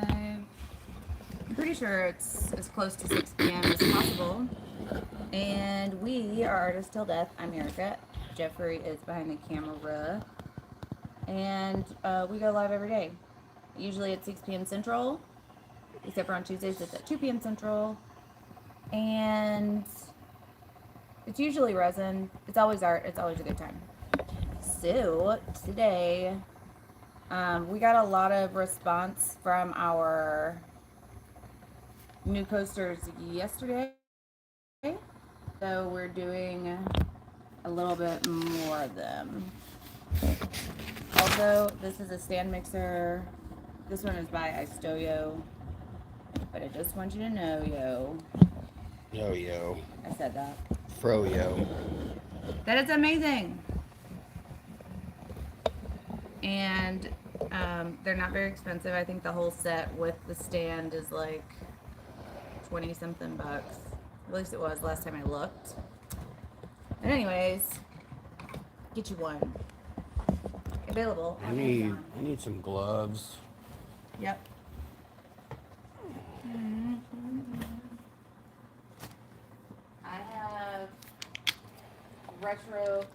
I'm pretty sure it's as close to 6 p.m. as possible. And we are Artists Till Death. I'm Erica. Jeffrey is behind the camera. And we go live every day. Usually at 6 p.m. Central, except for on Tuesdays it's at 2 p.m. Central. And it's usually resin. It's always art. It's always a good time. So today, we got a lot of response from our new coasters yesterday. So we're doing a little bit more of them. Also, this is a stand mixer. This one is by Istoyo. But I just want you to know, Yo. I said that. Froyo. That it's amazing. And they're not very expensive. I think the whole set with the stand is like 20 something bucks. At least it was last time I looked. But anyways, get you one. Available. I need some gloves. Yep. I have retro,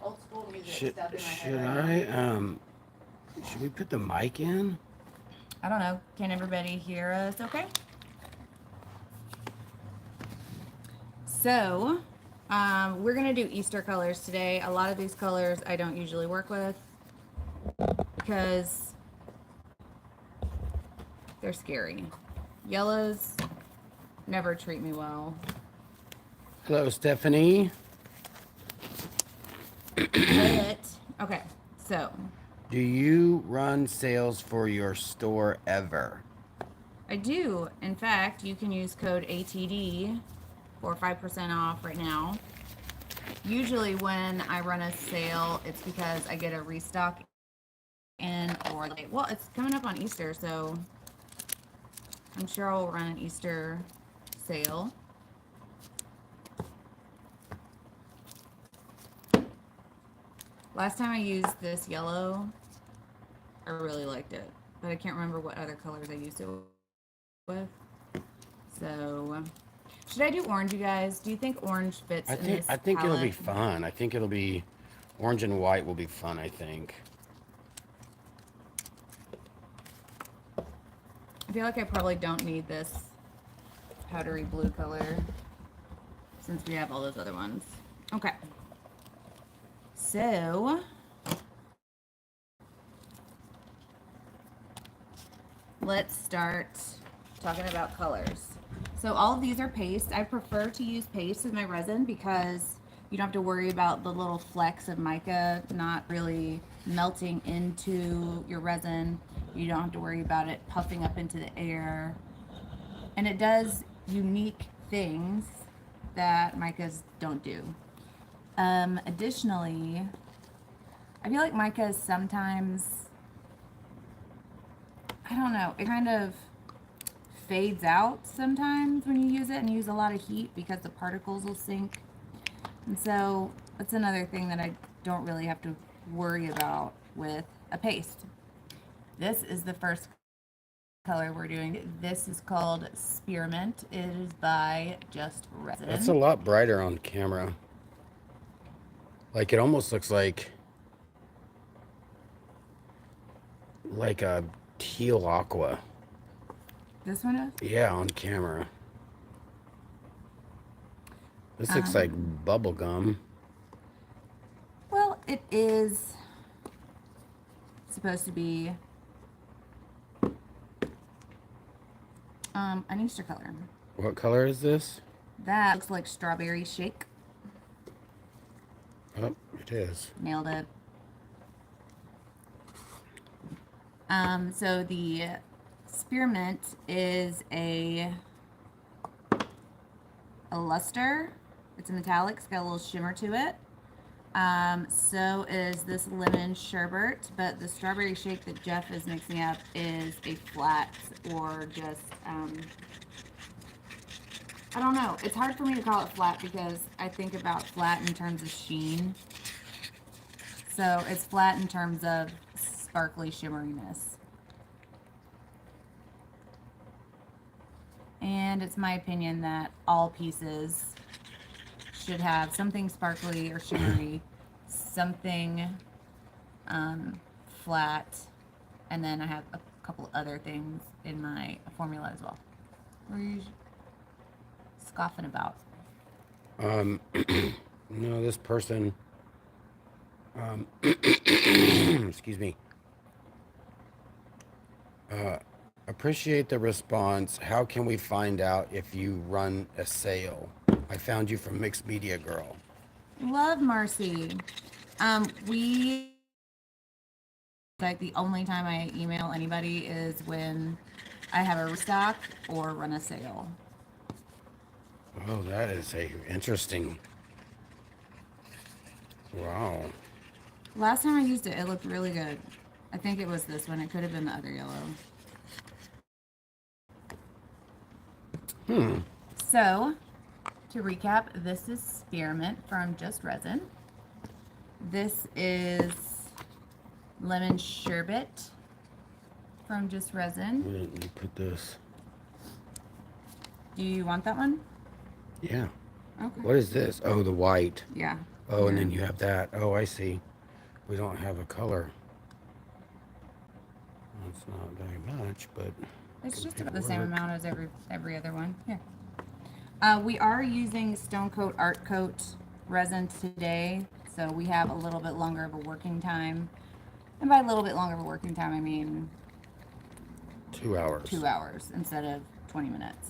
old school music stuff in my head. Should we put the mic in? I don't know. Can everybody hear us okay? So, we're going to do Easter colors today. A lot of these colors I don't usually work with because they're scary. Yellows never treat me well. Hello, Stephanie. But, okay, so. Do you run sales for your store ever? I do. In fact, you can use code ATD for 5% off right now. Usually when I run a sale, it's because I get a restock in, or like, well, it's coming up on Easter, so I'm sure I'll run an Easter sale. Last time I used this yellow, I really liked it, but I can't remember what other colors I used it with. So, should I do orange, you guys? Do you think orange fits in this I think it'll be palette? fun. I think it'll be orange and white will be fun, I think. I feel like I probably don't need this powdery blue color since we have all those other ones. Okay. So, let's start talking about colors. So all of these are paste. I prefer to use paste as my resin because you don't have to worry about the little flecks of mica not really melting into your resin. You don't have to worry about it puffing up into the air. And it does unique things that micas don't do. Additionally, I feel like mica is sometimes, I don't know, it kind of fades out sometimes when you use it and use a lot of heat because the particles will sink. And so that's another thing that I don't really have to worry about with a paste. This is the first color we're doing. This is called Spearmint. It is by Just Resin. That's a lot brighter on camera. Like it almost looks like a teal aqua. This one is? Yeah, on camera. This looks like bubble gum. Well, it is supposed to be an Easter color. What color is this? That looks like strawberry shake. Oh, it is. Nailed it. So the Spearmint is a luster. It's a metallic. It's got a little shimmer to it. So is this lemon sherbet, but the strawberry shake that Jeff is mixing up is a flat or just, I don't know. It's hard for me to call it flat because I think about flat in terms of sheen. So it's flat in terms of sparkly shimmeriness. And it's my opinion that all pieces should have something sparkly or shimmery, something flat, and then I have a couple other things in my formula as well. What are you scoffing about? No, this person, excuse me, appreciate the response. How can we find out if you run a sale? I found you from Mixed Media Girl. Love Marcy. We like the only time I email anybody is when I have a restock or run a sale. Oh, that is a interesting. Wow. Last time I used it, it looked really good. I think it was this one. It could have been the other yellow. So, to recap, this is Spearmint from Just Resin. This is Lemon Sherbet from Just Resin. Where did you put this? Do you want that one? Yeah. Okay. What is this? Oh, the white. Yeah. Oh, and then you have that. Oh, I see. We don't have a color. It's not very much, but It's just about the same amount as every other one. Here. We are using Stone Coat Art Coat resin today, so we have a little bit longer of a working time. And by a little bit longer of a working time, I mean 2 hours. 2 hours instead of 20 minutes.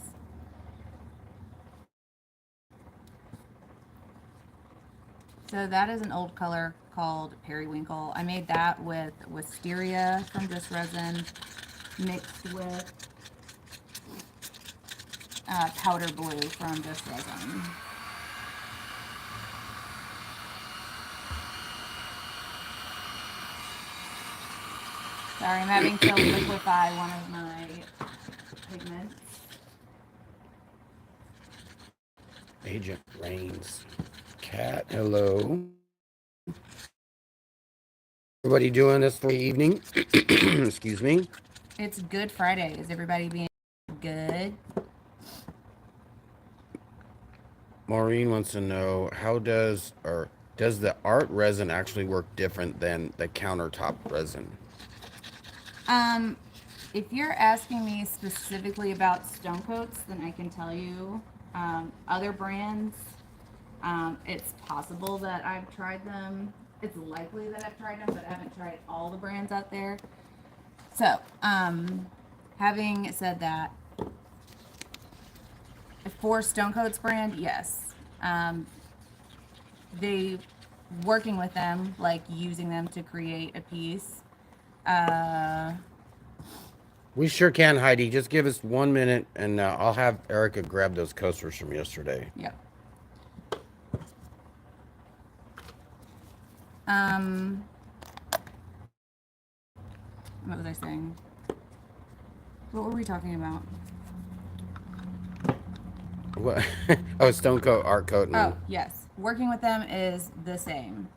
So that is an old color called Periwinkle. I made that with Wisteria from Just Resin mixed with Powder Blue from Just Resin. Sorry, I'm having to liquefy one of my pigments. Agent Rains. Cat, hello. Everybody doing this for the evening? Excuse me. It's Good Friday. Is everybody being good? Maureen wants to know, how does the art resin actually work different than the countertop resin? If you're asking me specifically about stone coats, then I can tell you other brands. It's possible that I've tried them. It's likely that I've tried them, but I haven't tried all the brands out there. So, having said that, for Stone Coats brand, yes. They working with them, like using them to create a piece. We sure can, Heidi. Just give us 1 minute, and I'll have Erica grab those coasters from yesterday. Yep. What was I saying? What were we talking about? What? Oh, Stone Coat, Art Coat. And... Oh, yes. Working with them is the same.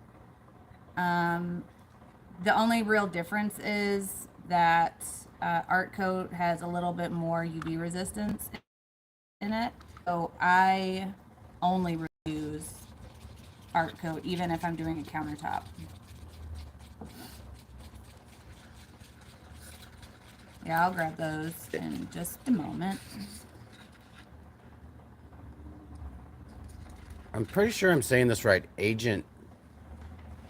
The only real difference is that Art Coat has a little bit more UV resistance in it. So I only use Art Coat, even if I'm doing a countertop. Yeah, I'll grab those in just a moment. I'm pretty sure I'm saying this right. Agent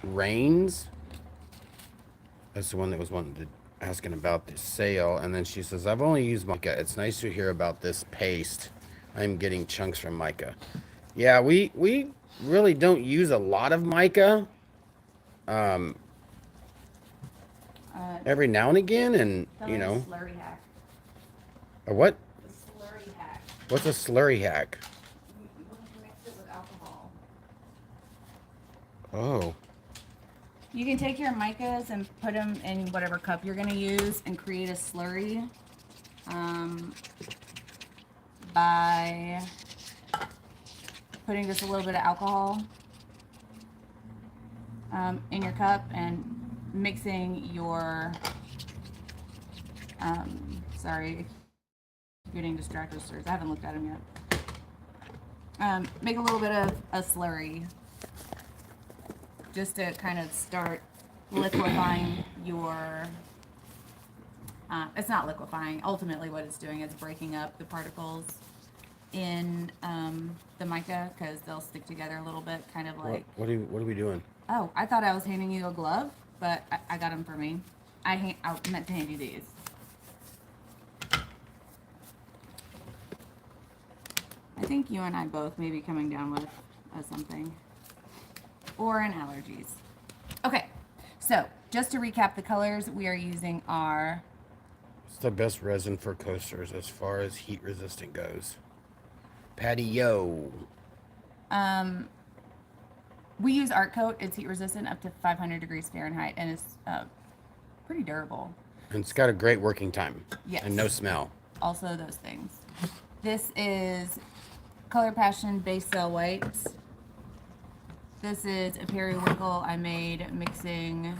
Rains. That's the one that was asking about the sale. And then she says, I've only used mica. It's nice to hear about this paste. I'm getting chunks from mica. Yeah, we really don't use a lot of mica. Every now and again, and you know. Slurry hack. A what? The slurry hack. What's a slurry hack? You mix it with alcohol. Oh. You can take your micas and put them in whatever cup you're going to use and create a slurry by putting just a little bit of alcohol in your cup and mixing your, sorry, getting distracted. I haven't looked at them yet. Make a little bit of a slurry just to kind of start liquefying your. It's not liquefying. Ultimately, what it's doing is breaking up the particles in the mica because they'll stick together a little bit, kind of like. What are we doing? Oh, I thought I was handing you a glove, but I got them for me. I meant to hand you these. I think you and I both may be coming down with something. Or an allergies. Okay, so just to recap the colors we are using are... It's the best resin for coasters as far as heat resistant goes. Patio. We use Art Coat. It's heat resistant up to 500 degrees Fahrenheit, and it's pretty durable. And it's got a great working time. Yes. And no smell. Also those things. This is Color Passion Base Cell White. This is a periwinkle I made mixing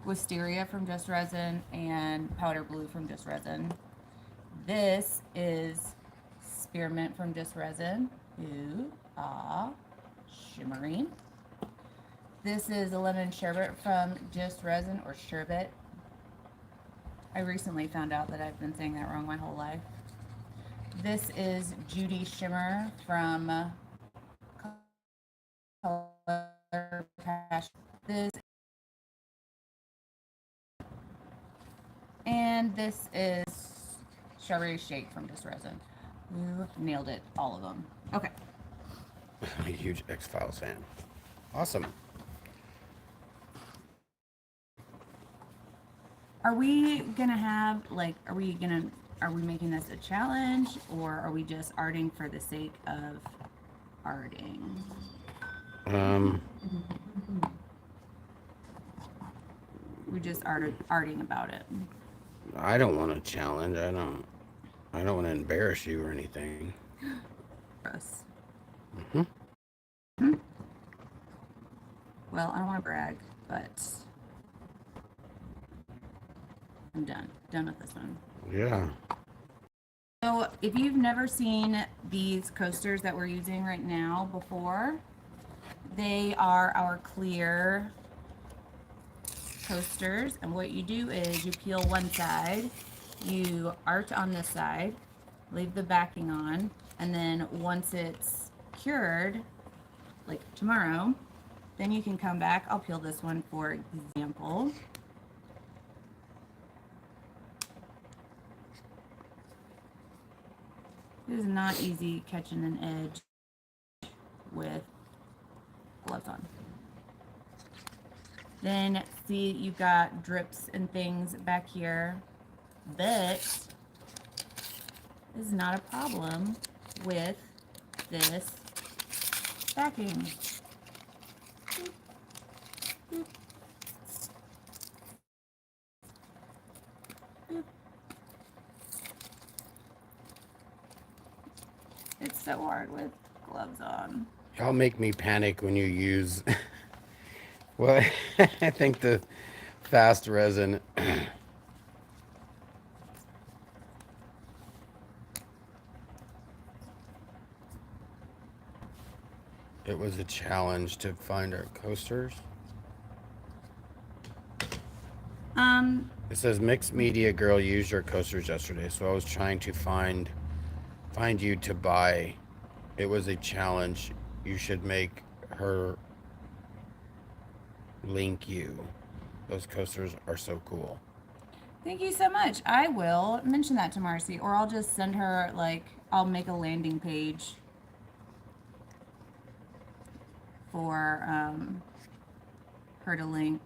Wisteria from Just Resin and Powder Blue from Just Resin. This is Spearmint from Just Resin. Ooh, ah, shimmery. This is a lemon sherbet from Just Resin, or sherbet. I recently found out that I've been saying that wrong my whole life. This is Judy Shimmer from Color Passion. And this is Strawberry Shake from Just Resin. You nailed it, all of them. Okay. I'm a huge X-Files fan. Awesome. Are we gonna have, like, are we making this a challenge, or are we just arting for the sake of arting? We just arting about it. I don't want to challenge. I don't want to embarrass you or anything. Gross. Mm-hmm. Well, I don't want to brag, but I'm done. Done with this one. Yeah. So if you've never seen these coasters that we're using right now before, they are our clear coasters, and what you do is you peel one side, you art on this side, leave the backing on, and then once it's cured, like tomorrow, then you can come back. I'll peel this one for example. It is not easy catching an edge with gloves on. Then see, you've got drips and things back here, but this is not a problem with this backing. It's so hard with gloves on. Y'all make me panic when you use... Well, I think the fast resin... It was a challenge to find our coasters. It says mixed media girl used your coasters yesterday, so I was trying to find you to buy. It was a challenge. You should make her link you. Those coasters are so cool. Thank you so much. I will mention that to Marcy, or I'll just send her, like, I'll make a landing page for her to link.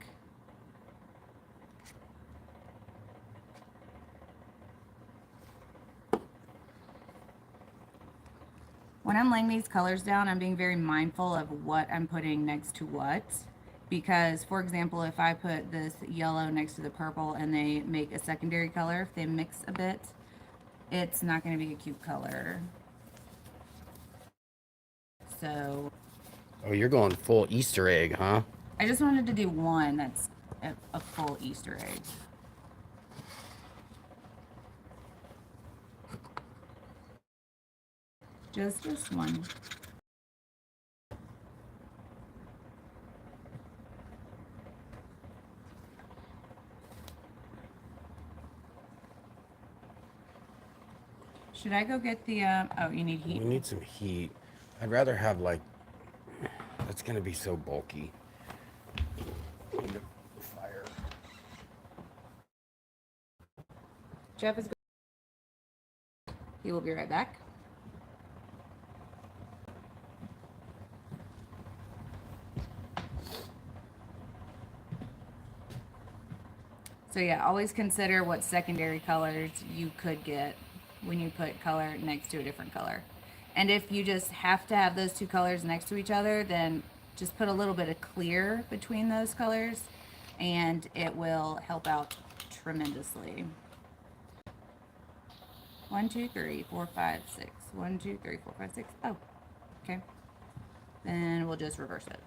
When I'm laying these colors down, I'm being very mindful of what I'm putting next to what. Because, for example, if I put this yellow next to the purple and they make a secondary color, if they mix a bit, it's not going to be a cute color. So... Oh, you're going full Easter egg, huh? I just wanted to do one that's a full Easter egg. Just this one. Should I go get the, oh, you need heat? We need some heat. I'd rather have like, that's gonna be so bulky. Need a fire. Jeff is. He will be right back. So yeah, always consider what secondary colors you could get when you put color next to a different color. And if you just have to have those two colors next to each other, then just put a little bit of clear between those colors and it will help out tremendously. 1, 2, 3, 4, 5, 6. 1, 2, 3, 4, 5, 6. Oh, okay. Then we'll just reverse it.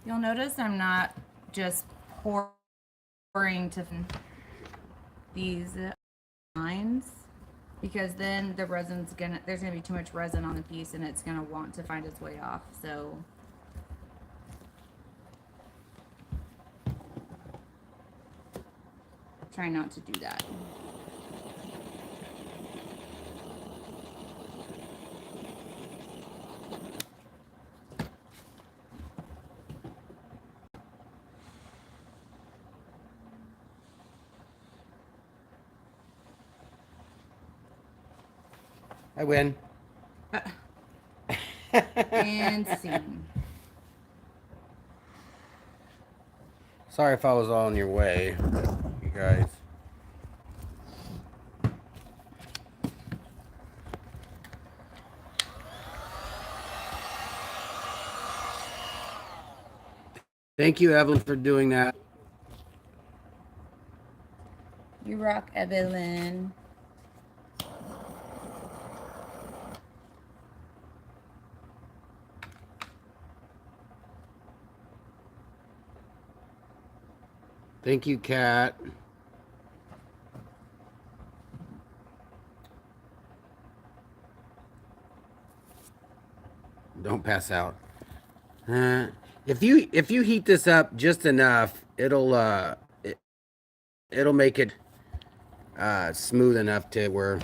You'll notice I'm not just pouring to these lines because then the resin's there's gonna be too much resin on the piece and it's gonna want to find its way off. So try not to do that. I win. And scene. Sorry if I was all in your way, you guys. Thank you, Evelyn, for doing that. You rock, Evelyn. Thank you, Kat. Don't pass out. If you heat this up just enough, it'll make it smooth enough to where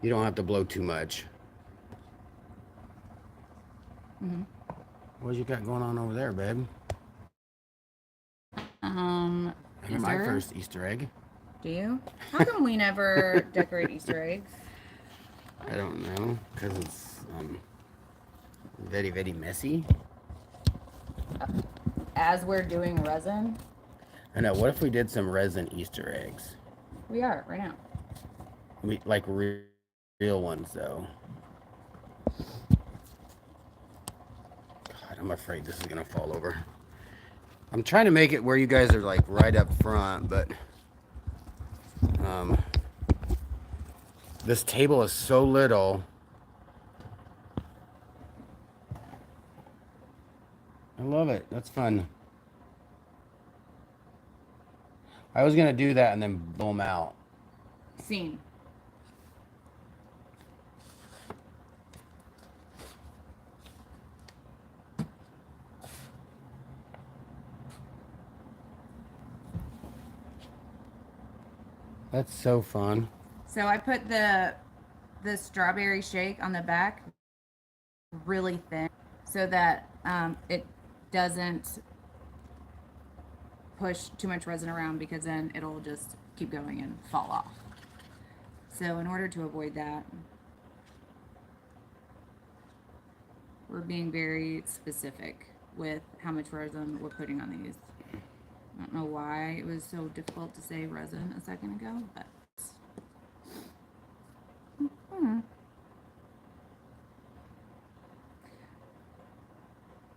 you don't have to blow too much. Mm-hmm. What you got going on over there, babe? Is my there? first Easter egg. Do you? How come we never decorate Easter eggs? I don't know, because it's very, very messy. As we're doing resin? I know. What if we did some resin Easter eggs? We are, right now. Like real ones, though. God, I'm afraid this is going to fall over. I'm trying to make it where you guys are like right up front, but this table is so little. I love it. That's fun. I was going to do that and then blow them out. Scene. That's so fun. So I put the strawberry shake on the back really thin so that it doesn't push too much resin around because then it'll just keep going and fall off. So in order to avoid that, we're being very specific with how much resin we're putting on these. I don't know why it was so difficult to say resin a second ago, but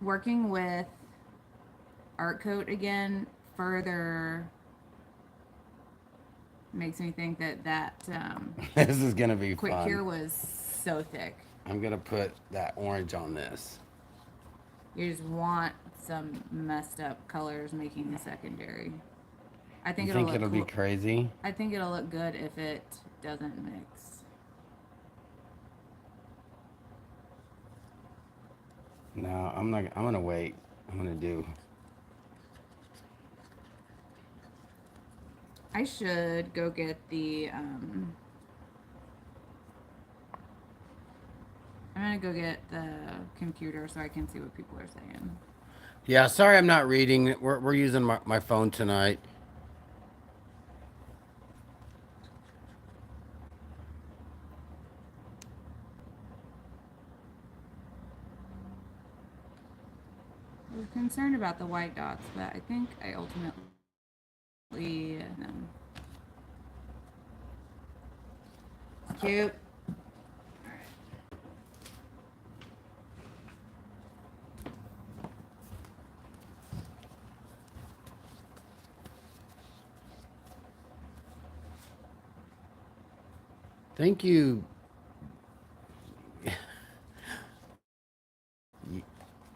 working with art coat again further makes me think that This is gonna be quick fun. cure was so thick. I'm gonna put that orange on this. You just want some messed up colors making the secondary. I think You it'll think look it'll be cool. crazy? I think it'll look good if it doesn't mix. No, I'm not. I'm gonna wait. I'm gonna do. I should go get the, I'm gonna go get the computer so I can see what people are saying. Yeah, sorry, I'm not reading. We're using my phone tonight. I was concerned about the white dots, but I think I ultimately, cute. Thank you.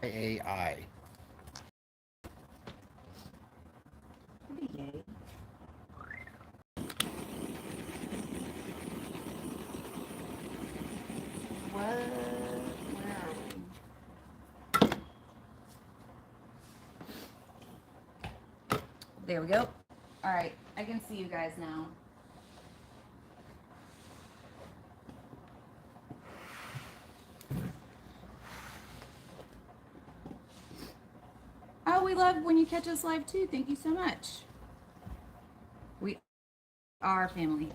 AI. What? Where are we? There we go. All right, I can see you guys now. Oh, we love when you catch us live too. Thank you so much. We are family.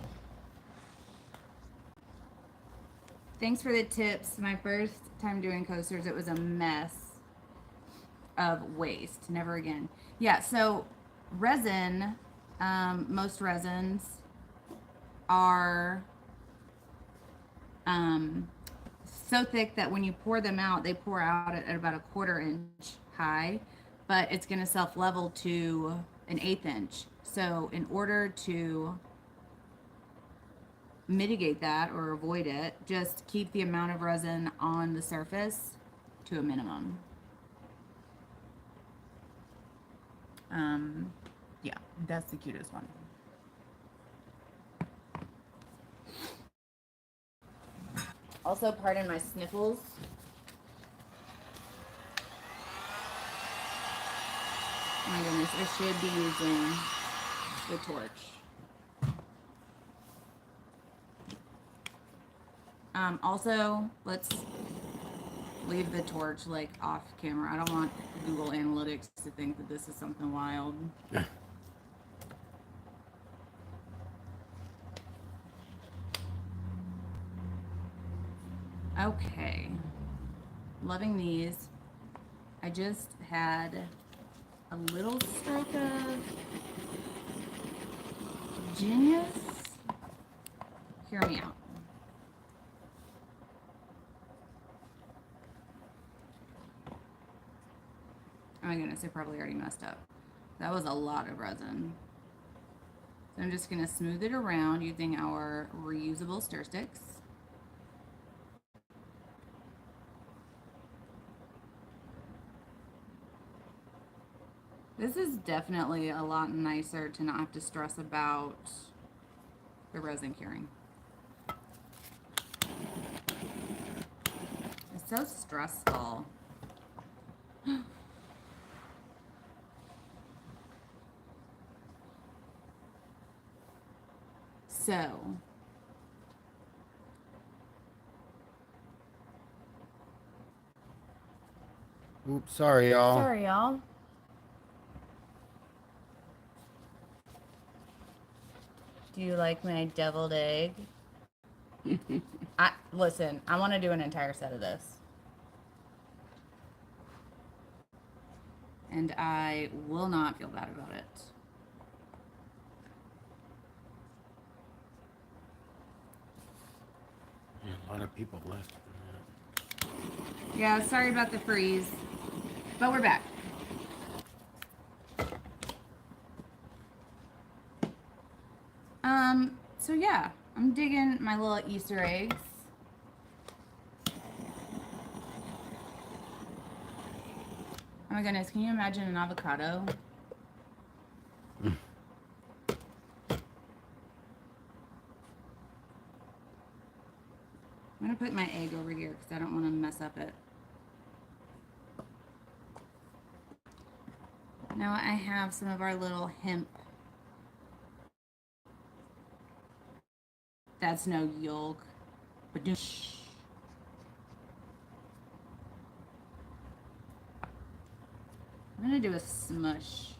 Thanks for the tips. My first time doing coasters, it was a mess of waste. Never again. Yeah, so resin, most resins are so thick that when you pour them out, they pour out at about a 1/4 inch high, but it's going to self level to an 1/8 inch. So, in order to mitigate that or avoid it, just keep the amount of resin on the surface to a minimum. Yeah, that's the cutest one. Also, pardon my sniffles. Oh my goodness, I should be using the torch. Also, let's leave the torch like off camera. I don't want Google Analytics to think that this is something wild. Okay. Loving these. I just had a little stroke of genius. Hear me out. Oh my goodness, I probably already messed up. That was a lot of resin. So I'm just going to smooth it around using our reusable stir sticks. This is definitely a lot nicer to not have to stress about the resin curing. It's so stressful. So, Oops, sorry, y'all. sorry, y'all. Do you like my deviled egg? Listen, I want to do an entire set of this. And I will not feel bad about it. Yeah, a lot of people left. Yeah, sorry about the freeze. But we're back. So yeah, I'm digging my little Easter eggs. Oh my goodness, can you imagine an avocado? I'm going to put my egg over here because I don't want to mess up it. Now I have some of our little hemp. That's no yolk. But I'm going to do a smush.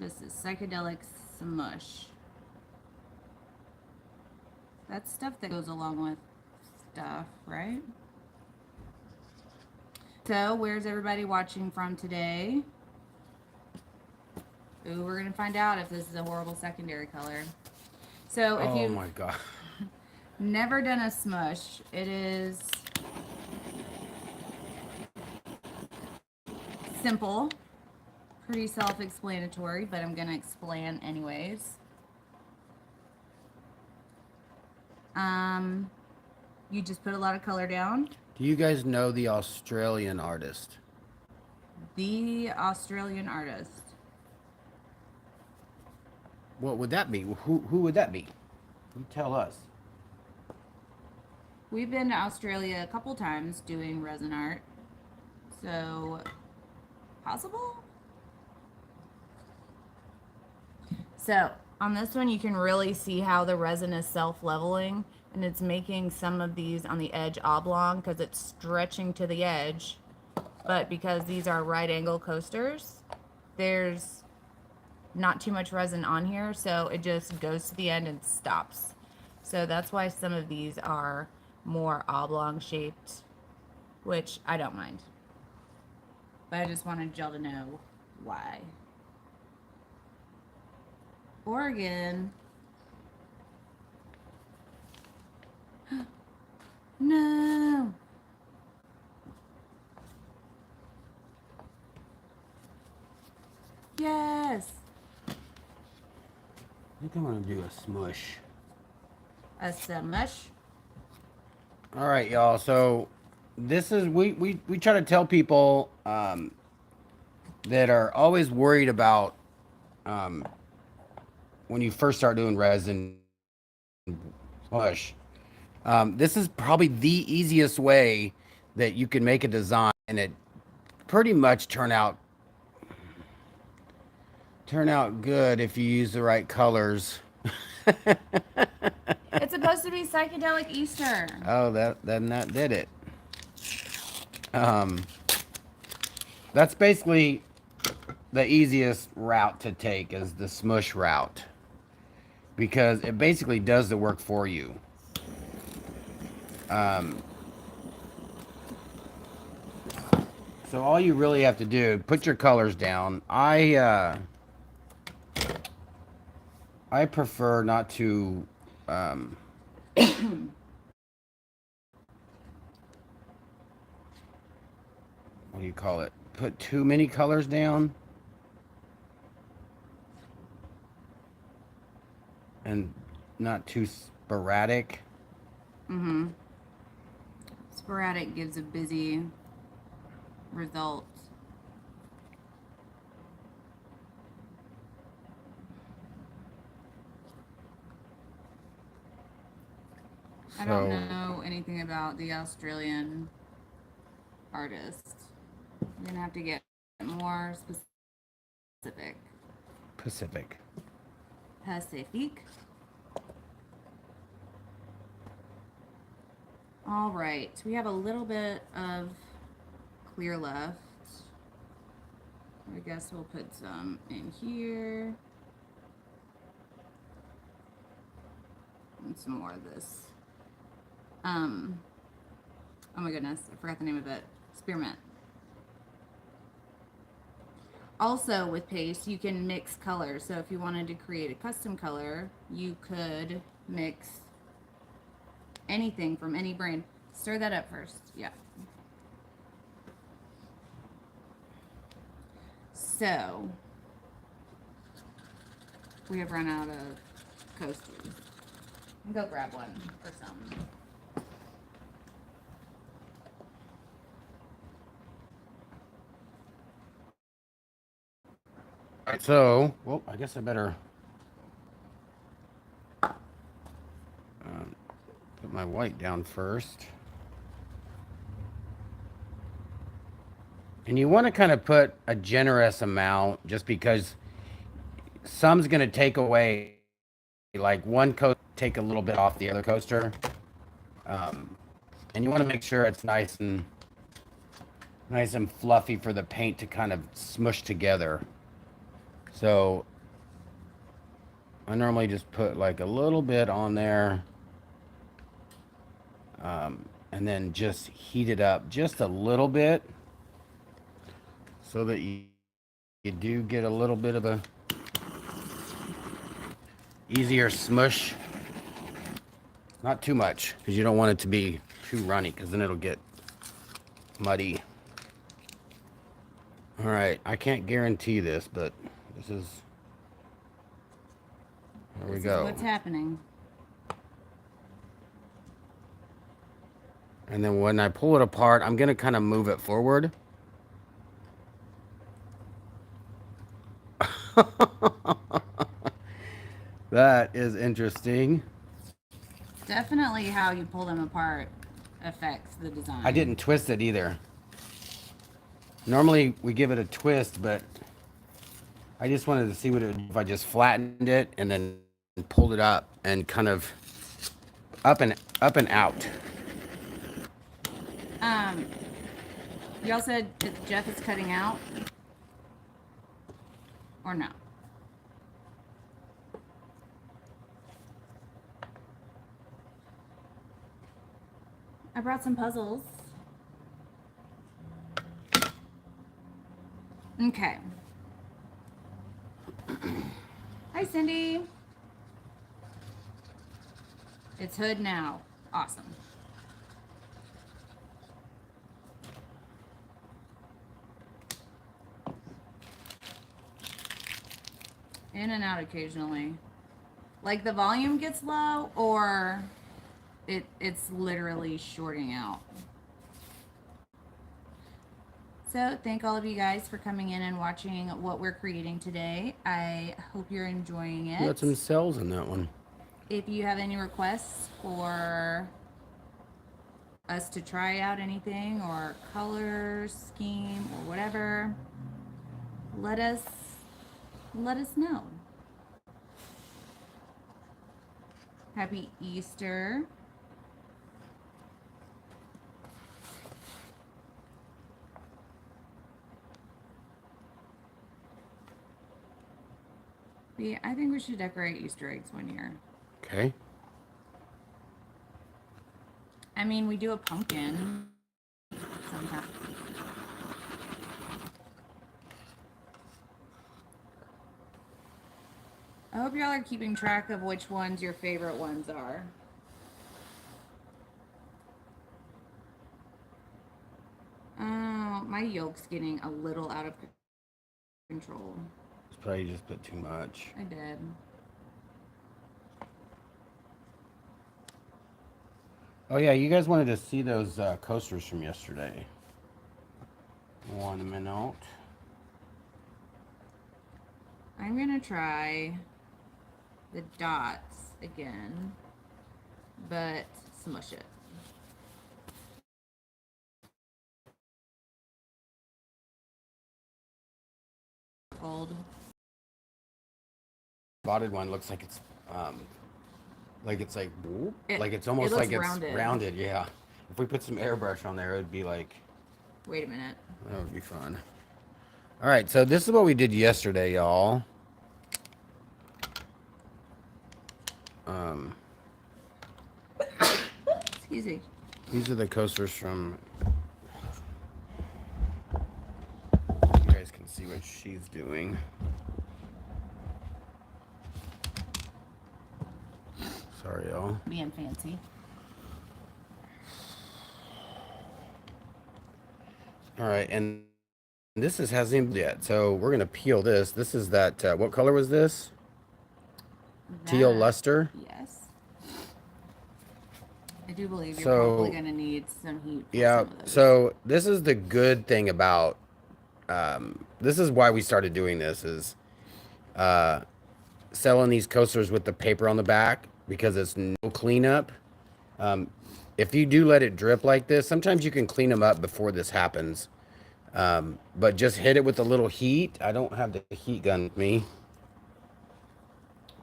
Just a psychedelic smush. That's stuff that goes along with stuff, right? So, where's everybody watching from today? Ooh, we're gonna find out if this is a horrible secondary color. So, if Oh you've my god. never done a smush, it is simple, pretty self-explanatory, but I'm gonna explain anyways. You just put a lot of color down. Do you guys know the Australian artist? The Australian artist. What would that be? Who would that be? You tell us. We've been to Australia a couple times doing resin art. So, possible? So, on this one, you can really see how the resin is self-leveling, and it's making some of these on the edge oblong because it's stretching to the edge. But because these are right angle coasters, there's not too much resin on here, so it just goes to the end and stops. So that's why some of these are more oblong shaped, which I don't mind. But I just wanted y'all to know why. Oregon. No. Yes. I think I'm gonna do a smush. A smush. All right, y'all. So this is we try to tell people that are always worried about when you first start doing resin smush. This is probably the easiest way that you can make a design, and it pretty much turn out good if you use the right colors. It's supposed to be psychedelic Easter. Oh, that did it. That's basically the easiest route to take is the smush route because it basically does the work for you. So all you really have to do, put your colors down. I prefer not to what do you call it? Put too many colors down. And not too sporadic. Mm-hmm. Sporadic gives a busy result. I don't know anything about the Australian artist. I'm gonna have to get more specific. Pacific. All right, we have a little bit of clear left. I guess we'll put some in here. And some more of this. Oh my goodness, I forgot the name of it. Spearmint. Also with paste, you can mix colors. So if you wanted to create a custom color, you could mix anything from any brand. Stir that up first. Yeah. So we have run out of coasters. Go grab one or something. So, well, I guess I better put my white down first. And you want to kind of put a generous amount just because some's going to take away, like one coat, take a little bit off the other coaster. And you want to make sure it's nice and fluffy for the paint to kind of smush together. So I normally just put like a little bit on there, and then just heat it up just a little bit so that you do get a little bit of a easier smush. Not too much, because you don't want it to be too runny, because then it'll get muddy. All right, I can't guarantee this, but this is, there we go. What's happening? And then when I pull it apart, I'm gonna kind of move it forward. That is interesting. Definitely how you pull them apart affects the design. I didn't twist it either. Normally we give it a twist, but I just wanted to see what it would do if I just flattened it and then pulled it up and kind of up and out. Y'all said Jeff is cutting out, or no? I brought some puzzles. Okay. Hi, Cindy. It's hood now. Awesome. In and out occasionally. Like the volume gets low, or it's literally shorting out. So thank all of you guys for coming in and watching what we're creating today. I hope you're enjoying it. You got some cells in that one. If you have any requests for us to try out anything, or color scheme or whatever, let us know. Happy Easter. Yeah, I think we should decorate Easter eggs one year. Okay. I mean, we do a pumpkin sometimes. I hope y'all are keeping track of which ones your favorite ones are. Oh, my yolk's getting a little out of control. It's probably just put too much. I did. Oh yeah, you guys wanted to see those coasters from yesterday. 1 minute. I'm gonna try the dots again, but smush it. Old. Botted one looks like it's whoop, like it's almost looks like it's rounded. Yeah. If we put some airbrush on there, it would be like. Wait a minute. That would be fun. All right, so this is what we did yesterday, y'all. Excuse me. These are the coasters from. You guys can see what she's doing. Sorry, y'all. Being fancy. All right, and this hasn't even yet, so we're gonna peel this. This is that. What color was this? Teal luster. Yes. I do believe you're probably gonna need some heat. Yeah. So this is the good thing about. This is why we started doing this. Is selling these coasters with the paper on the back because it's no cleanup. If you do let it drip like this, sometimes you can clean them up before this happens. But just hit it with a little heat. I don't have the heat gun with me.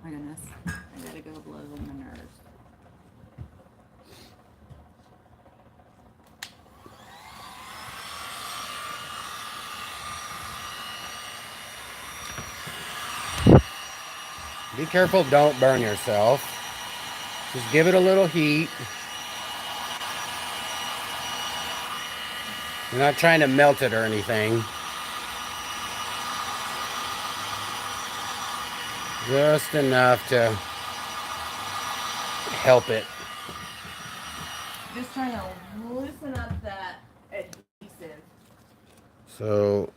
My goodness. I gotta go blow on the nerves. Be careful, don't burn yourself. Just give it a little heat. You're not trying to melt it or anything. Just enough to help it. Just trying to loosen up that adhesive. So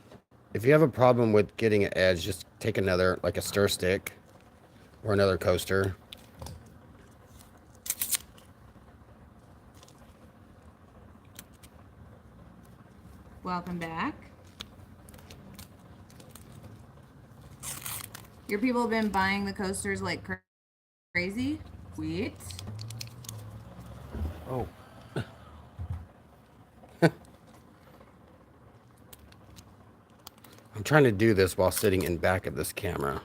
if you have a problem with getting an edge, just take another, like a stir stick or another coaster. Welcome back. Your people have been buying the coasters like crazy? Sweet. Oh. I'm trying to do this while sitting in back of this camera.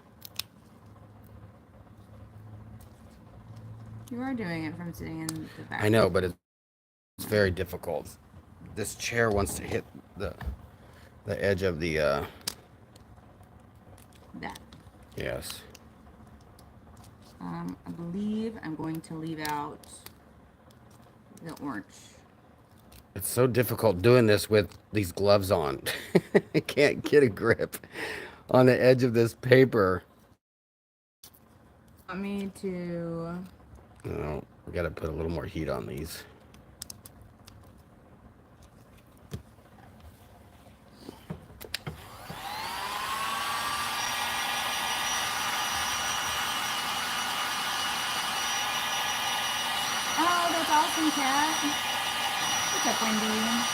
You are doing it from sitting in the back. I know, but it's very difficult. This chair wants to hit the edge of the that. Yes. I believe I'm going to leave out the orange. It's so difficult doing this with these gloves on. I can't get a grip on the edge of this paper. Want me to... No, we gotta put a little more heat on these. Oh, that's awesome, Cat. What's up, Wendy?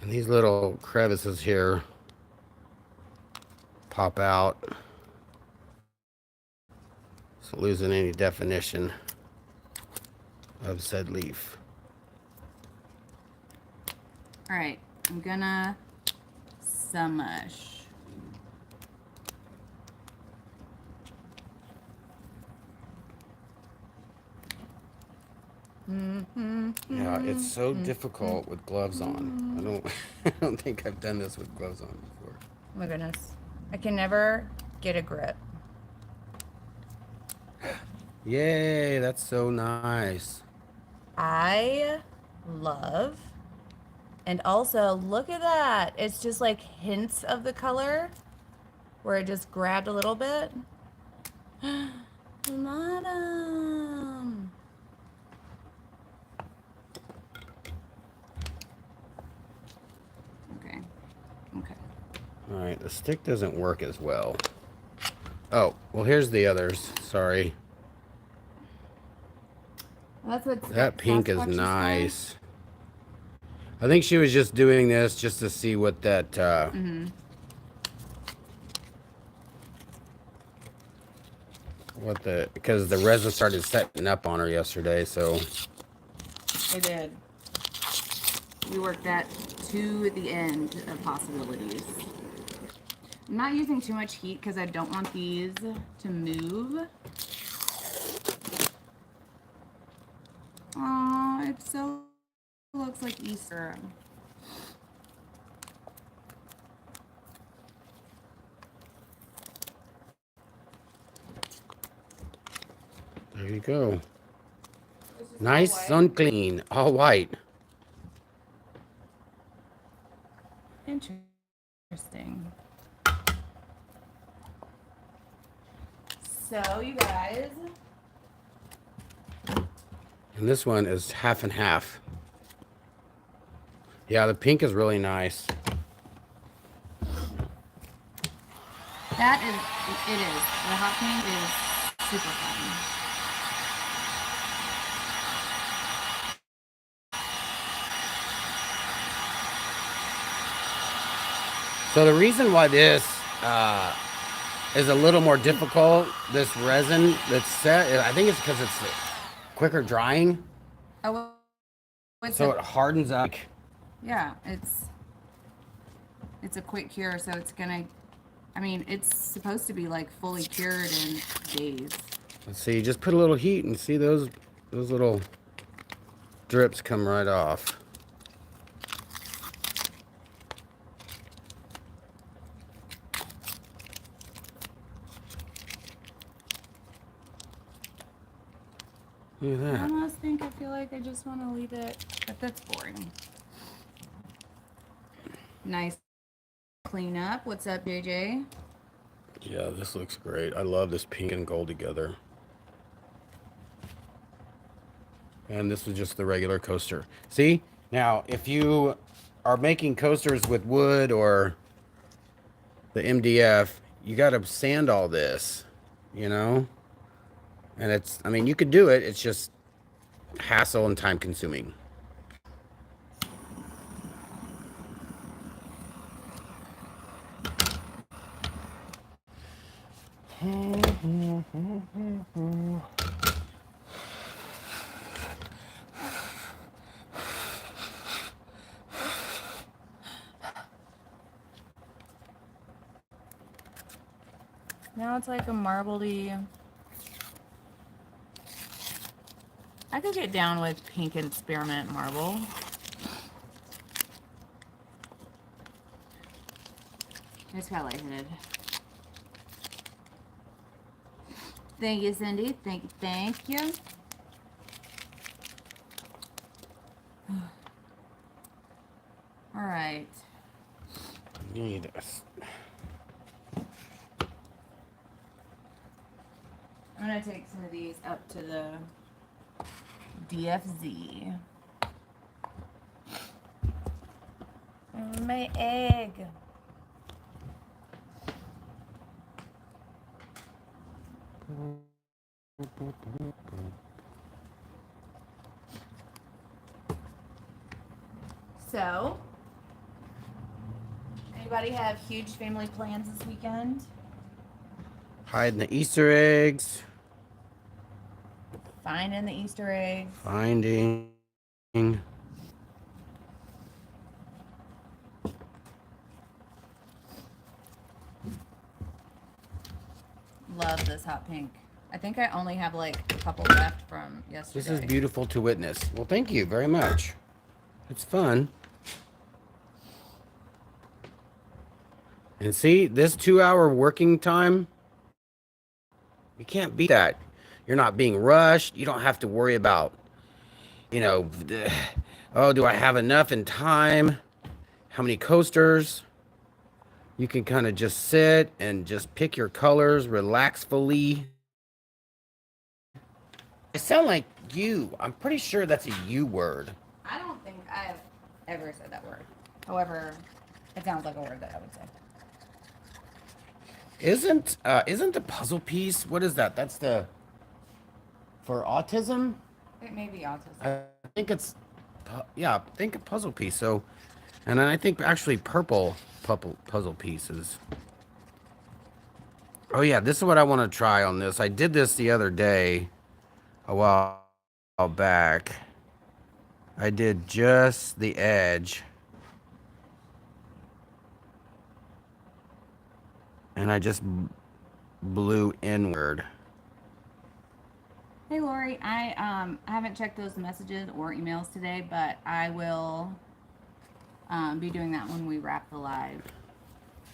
And these little crevices here pop out. So losing any definition of said leaf. All right, I'm gonna smush. Yeah, it's so difficult with gloves on. I don't think I've done this with gloves on before. Oh my goodness. I can never get a grip. Yay, that's so nice. I love, and also look at that. It's just like hints of the color where it just grabbed a little bit. Love 'em. Okay. Okay. All right, the stick doesn't work as well. Oh, well, here's the others. Sorry. That's what That pink is nice. I think she was just doing this just to see what that, because the resin started setting up on her yesterday, so. I did. We worked that to the end of possibilities. I'm not using too much heat because I don't want these to move. Oh, it so looks like Easter. There you go. Nice, unclean, all white. Interesting. So, you guys. And this one is half and half. Yeah, the pink is really nice. That is, it is. The hot pink is super fun. So the reason why this is a little more difficult, this resin that's set, I think it's because it's quicker drying. Oh, it's So a, it hardens up. yeah, it's a quick cure, so it's gonna, I mean, it's supposed to be like fully cured in days. Let's see, just put a little heat and see those little drips come right off. Look at I that. almost think I feel like I just want to leave it, but that's boring. Nice clean up. What's up, JJ? Yeah, this looks great. I love this pink and gold together. And this is just the regular coaster. See? Now, if you are making coasters with wood or the MDF, you got to sand all this, you know? And it's, I mean, you could do it. It's just hassle and time consuming. Now it's like a marbly. I could get down with pink and spearmint marble. It's got lightheaded. Thank you, Cindy. Thank you. All right. Need us. I'm gonna take some of these up to the DFZ. My egg. So, anybody have huge family plans this weekend? Hiding the Easter eggs. Finding the Easter eggs. Finding. Love this hot pink. I think I only have like a couple left from yesterday. This is beautiful to witness. Well, thank you very much. It's fun. And see, this 2-hour working time, you can't beat that. You're not being rushed. You don't have to worry about, you know, oh, do I have enough in time? How many coasters? You can kind of just sit and just pick your colors, relax fully. I sound like you. I'm pretty sure that's a you word. I don't think I've ever said that word. However, it sounds like a word that I would say. Isn't the puzzle piece? What is that? That's the for autism. It may be autism. I think it's yeah. I think a puzzle piece. So, and then I think actually purple puzzle pieces. Oh yeah, this is what I want to try on this. I did this the other day, a while back. I did just the edge. And I just blew inward. Hey Lori, I haven't checked those messages or emails today, but I will be doing that when we wrap the live.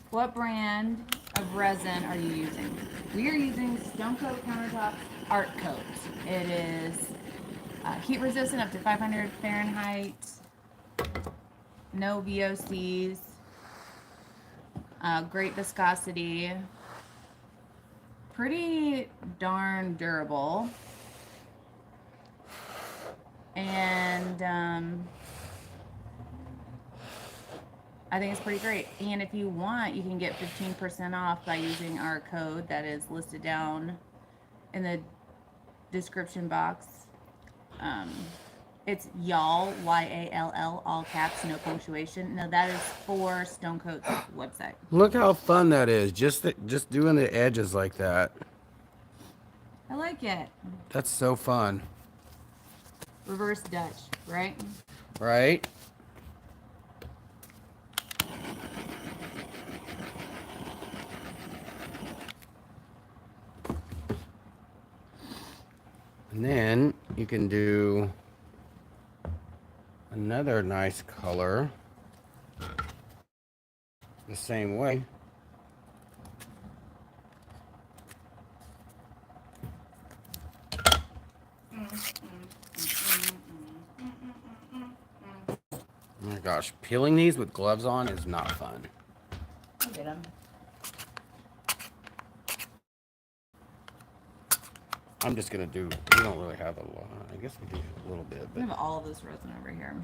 What brand of resin are you using? We are using Stone Coat Countertops Art Coat. It is heat resistant up to 500 Fahrenheit, no VOCs, great viscosity, pretty darn durable, and I think it's pretty great. And if you want, you can get 15% off by using our code that is listed down in the description box. It's y'all, YALL, all caps, no punctuation. No, that is for Stone Coat's website. Look how fun that is. Just doing the edges like that. I like it. That's so fun. Reverse Dutch, right? Right? And then you can do another nice color the same way. Oh my gosh, peeling these with gloves on is not fun. I'll get them. I'm just gonna do, we don't really have a lot. I guess we do a little bit, We but have all of this resin over here.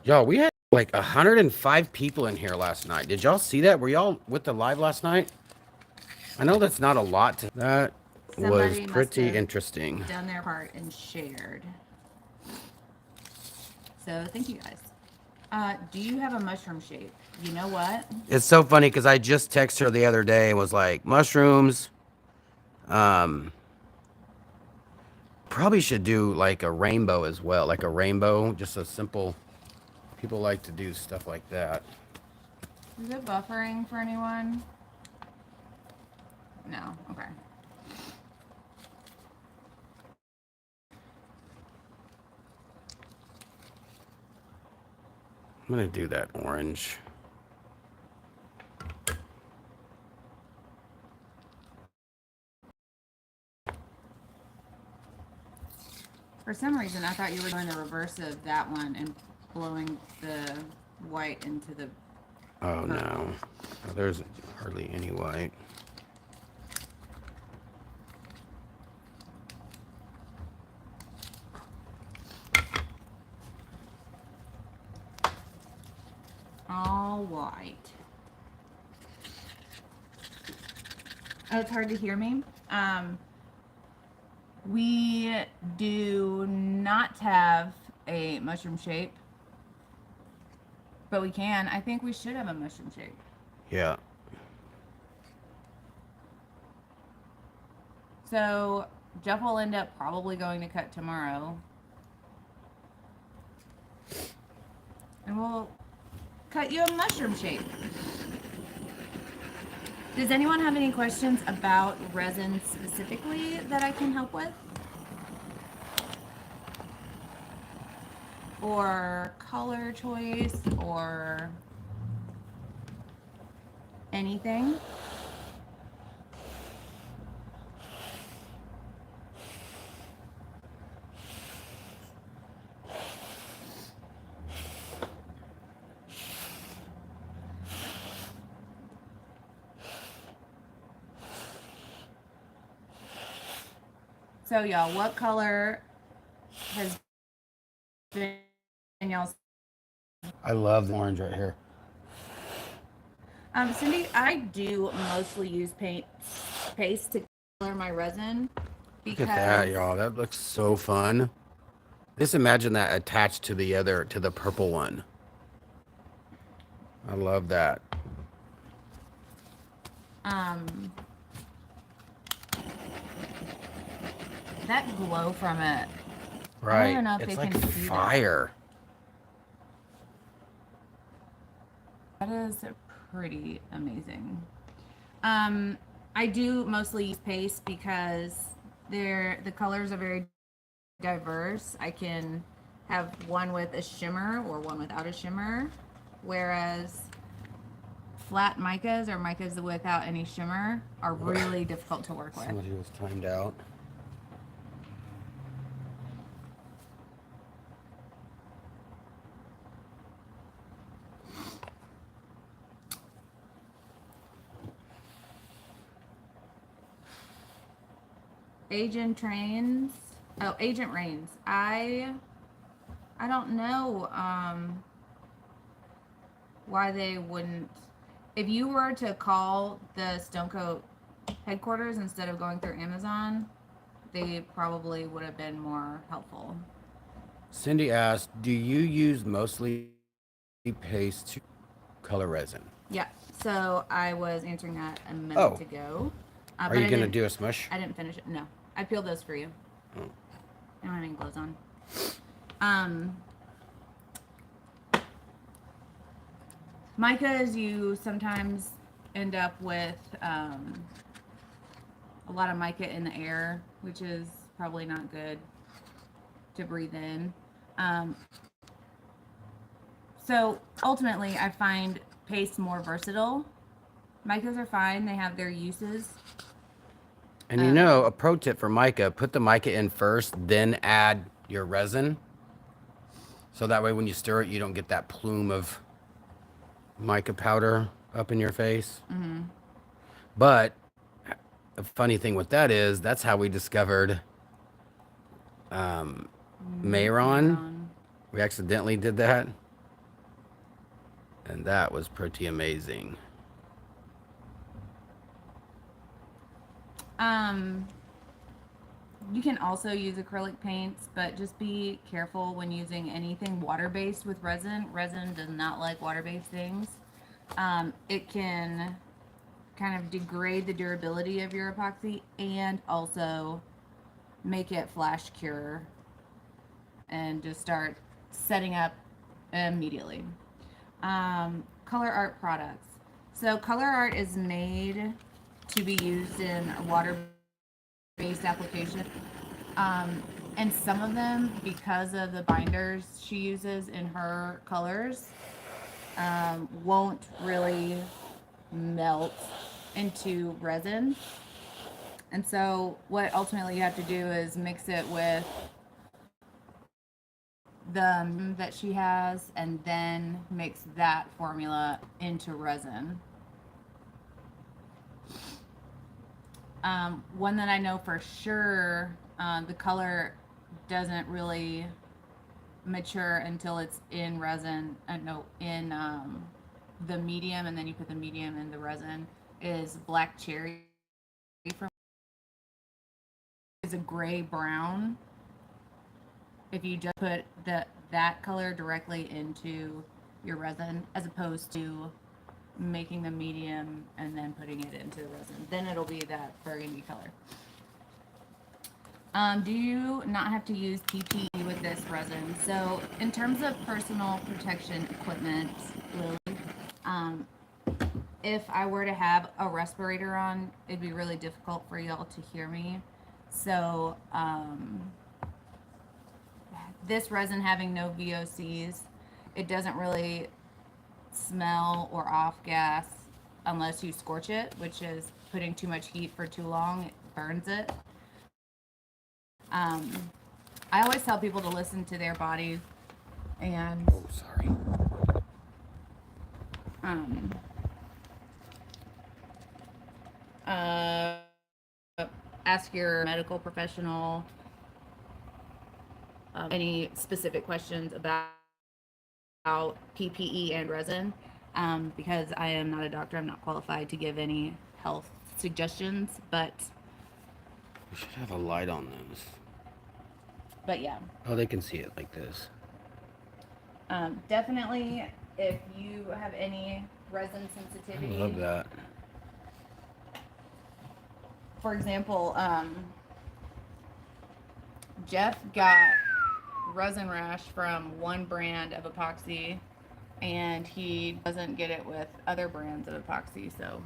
y'all, we had like 105 people in here last night. Did y'all see that? Were y'all with the live last night? I know that's not a lot. That was Somebody pretty must have interesting. done their part and shared. So thank you guys. Do you have a mushroom shape? You know what? It's so funny because I just texted her the other day and was like, mushrooms. Probably should do like a rainbow as well. Like a rainbow, just a simple. People like to do stuff like that. Is it buffering for anyone? No. Okay. I'm gonna do that orange. For some reason, I thought you were doing the reverse of that one and blowing the white into the. Oh no, oh, there's hardly any white. All white. Oh, it's hard to hear me. We do not have a mushroom shape, but we can. I think we should have a mushroom shape. Yeah. So Jeff will end up probably going to cut tomorrow. And we'll cut you a mushroom shape. Does anyone have any questions about resin specifically that I can help with? Or color choice or anything? So y'all, what color has been y'all's? I love the orange right here. Cindy, I do mostly use paste to color my resin Look because at that, y'all. That looks so fun. Just imagine that attached to the purple one. I love that. that glow from it. Right. I don't even know if it's they like can see fire. that. That is pretty amazing. I do mostly use paste because the colors are very diverse. I can have one with a shimmer or one without a shimmer, whereas flat micas or micas without any shimmer are really difficult to work with. Somebody was timed out. Agent Trains. Oh, Agent Rains. I don't know why they wouldn't. If you were to call the Stonecoat headquarters instead of going through Amazon, they probably would have been more helpful. Cindy asked, "Do you use mostly paste to color resin?" Yeah. So I was answering that a minute Oh, ago. are But you I gonna didn't. do a smush? I didn't finish it. No, I peeled those for you. Oh. I don't have any gloves on. Um, Micas, you sometimes end up with a lot of mica in the air, which is probably not good to breathe in. Um, so ultimately, I find paste more versatile. Micas are fine; they have their uses. And you know, a pro tip for mica: put the mica in first, then add your resin. So that way, when you stir it, you don't get that plume of mica powder up in your face. Mm-hmm. But the funny thing with that is, that's how we discovered Mayron. Mayron. We accidentally did that. And that was pretty amazing. Um, you can also use acrylic paints, but just be careful when using anything water-based with resin. Resin does not like water-based things. It can kind of degrade the durability of your epoxy and also make it flash cure and just start setting up immediately. Color art products. So color art is made to be used in a water-based application. And some of them, because of the binders she uses in her colors, won't really melt into resin. And so what ultimately you have to do is mix it with the that she has and then mix that formula into resin. One that I know for sure, the color doesn't really mature until it's in resin. No, in the medium, and then you put the medium in the resin. Is black cherry from is a gray brown. If you just put that color directly into your resin, as opposed to making the medium and then putting it into the resin, then it'll be that burgundy color. Do you not have to use PPE with this resin? So in terms of personal protection equipment, Lily, um, if I were to have a respirator on, it'd be really difficult for y'all to hear me. So this resin having no VOCs, it doesn't really smell or off gas unless you scorch it, which is putting too much heat for too long, it burns it. I always tell people to listen to their bodies and Oh, sorry. um, uh, ask your medical professional any specific questions about PPE and resin, because I am not a doctor. I'm not qualified to give any health suggestions, We should have a light on those. yeah. Oh, they can see it like this. Definitely, if you have any resin I sensitivity, love that. for example, Jeff got resin rash from one brand of epoxy, and he doesn't get it with other brands of epoxy. So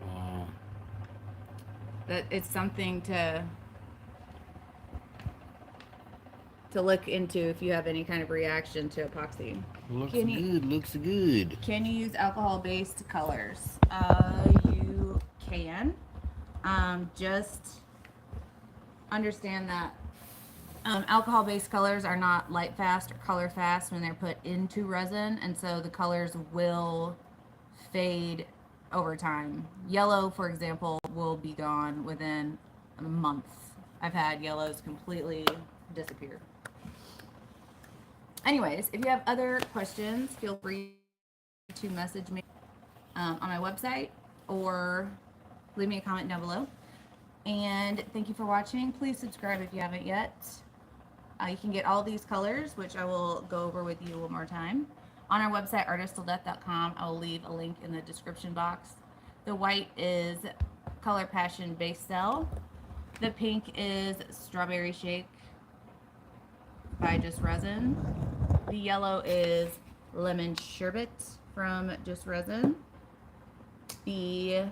Wow. that it's something to look into if you have any kind of reaction to epoxy. Looks Can you good. Looks good. can you use alcohol-based colors? You can. Just understand that alcohol-based colors are not light fast or color fast when they're put into resin, and so the colors will fade over time. Yellow, for example, will be gone within months. I've had yellows completely disappear. Anyways, if you have other questions, feel free to message me on my website or leave me a comment down below. And thank you for watching. Please subscribe if you haven't yet. You can get all these colors, which I will go over with you one more time, on our website, artisttilldeath.com. I will leave a link in the description box. The white is Color Passion Base Cell. The pink is Strawberry Shake by Just Resin. The yellow is Lemon Sherbet from Just Resin. The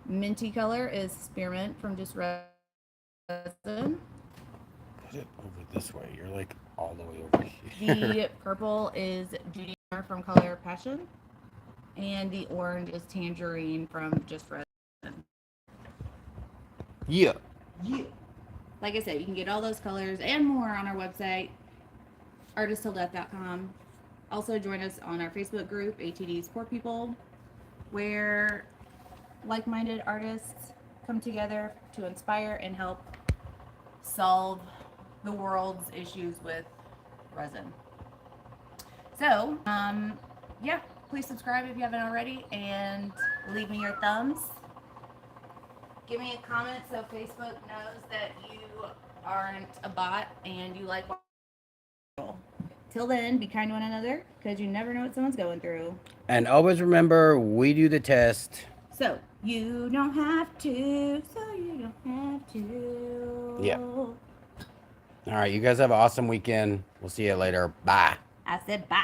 minty color is Spearmint from Just Resin. Put it over this way. You're like all the way over here. The purple is Judy from Color Passion. And the orange is Tangerine from Just Resin. Yeah. Yeah. Like I said, you can get all those colors and more on our website, artisttilldeath.com. Also join us on our Facebook group, ATD's Poor People, where like-minded artists come together to inspire and help solve the world's issues with resin. So, yeah, please subscribe if you haven't already, and leave me your thumbs. Give me a comment so Facebook knows that you aren't a bot and you like what. Till then, be kind to one another, because you never know what someone's going through. And always remember, we do the test. So you don't have to. So you don't have to. Yeah. All right, you guys have an awesome weekend. We'll see you later. Bye. I said bye.